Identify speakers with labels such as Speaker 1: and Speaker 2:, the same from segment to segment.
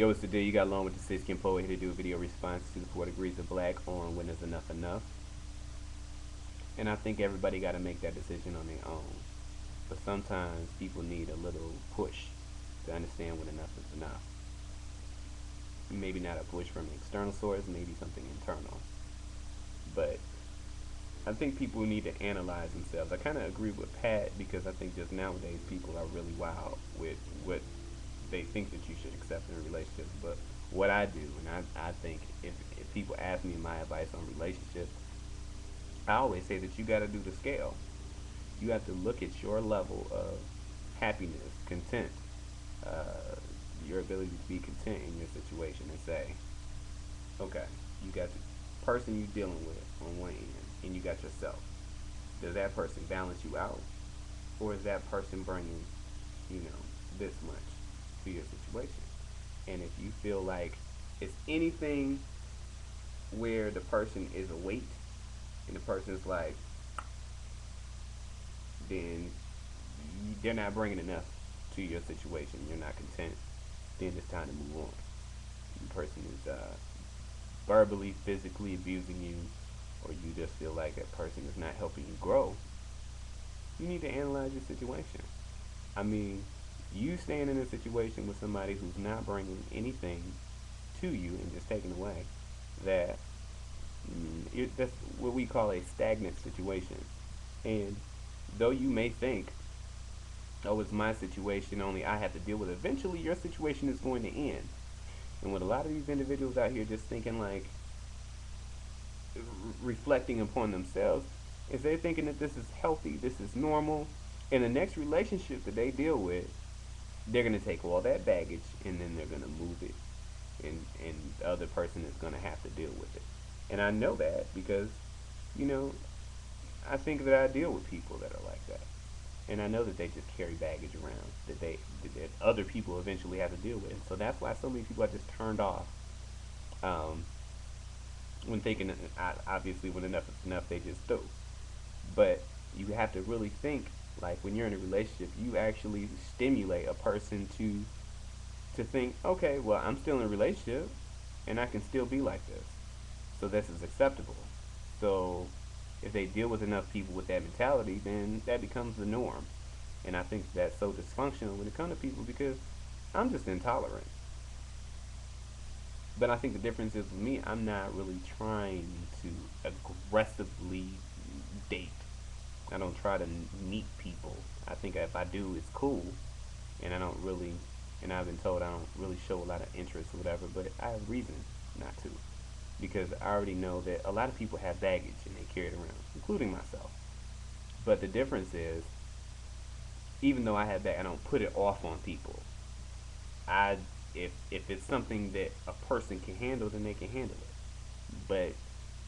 Speaker 1: Yo, what's the deal? You got along with the 6 Poet here to do a video response to the 4 Degrees of Black on When Is Enough Enough. And I think everybody got to make that decision on their own. But sometimes people need a little push to understand when enough is enough. Maybe not a push from an external source, maybe something internal. But I think people need to analyze themselves. I kind of agree with Pat because I think just nowadays people are really wild with what they think that you should accept in a relationship. But what I do, and I think if people ask me my advice on relationships, I always say that you got to do the scale. You have to look at your level of happiness, content, uh, your ability to be content in your situation and say, okay, you got the person you're dealing with on one end, and you got yourself. Does that person balance you out, or is that person bringing, this much to your situation? And if you feel like it's anything where the person is a weight, and the person is like, then they're not bringing enough to your situation. You're not content. Then it's time to move on. The person is verbally, physically abusing you, or you just feel like that person is not helping you grow. You need to analyze your situation. I mean, you staying in a situation with somebody who's not bringing anything to you and just taking away, that that's what we call a stagnant situation. And though you may think, oh, it's my situation, only I have to deal with it, eventually your situation is going to end. And with a lot of these individuals out here just thinking like, reflecting upon themselves, is they're thinking that this is healthy, this is normal. In the next relationship that they deal with, they're going to take all that baggage and then they're going to move it, and the other person is going to have to deal with it. And I know that because, you know, I think that I deal with people that are like that, and I know that they just carry baggage around that other people eventually have to deal with. So that's why so many people are just turned off um, when thinking. Obviously, when enough is enough, they just do. But you have to really think, like, when you're in a relationship, you actually stimulate a person to think, okay, well, I'm still in a relationship, and I can still be like this, so this is acceptable. So if they deal with enough people with that mentality, then that becomes the norm. And I think that's so dysfunctional when it comes to people because I'm just intolerant. But I think the difference is with me, I'm not really trying to aggressively date. I don't try to meet people. I think if I do, it's cool, and I don't really, and I've been told I don't really show a lot of interest or whatever. But I have reason not to, because I already know that a lot of people have baggage and they carry it around, including myself. But the difference is, even though I have that, I don't put it off on people. I if it's something that a person can handle, then they can handle it. But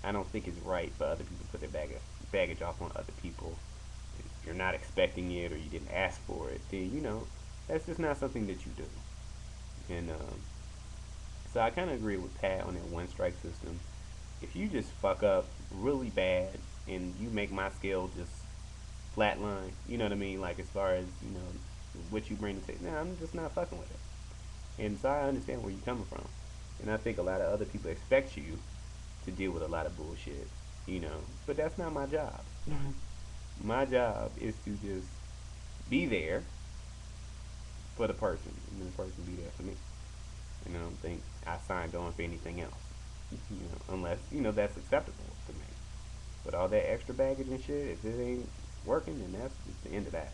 Speaker 1: I don't think it's right for other people to put their baggage off on other people. If you're not expecting it or you didn't ask for it, then that's just not something that you do. And so I kind of agree with Pat on that one strike system. If you just fuck up really bad and you make my scale just flatline, you know what I mean? Like, as far as what you bring to the table, nah, I'm just not fucking with it. And so I understand where you're coming from. And I think a lot of other people expect you to deal with a lot of bullshit. But that's not my job. My job is to just be there for the person, and then the person be there for me. And I don't think I signed on for anything else. Unless that's acceptable to me. But all that extra baggage and shit, if it ain't working, then that's just the end of that.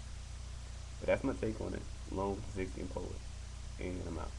Speaker 1: But that's my take on it. Along with the 16 poet, and I'm out.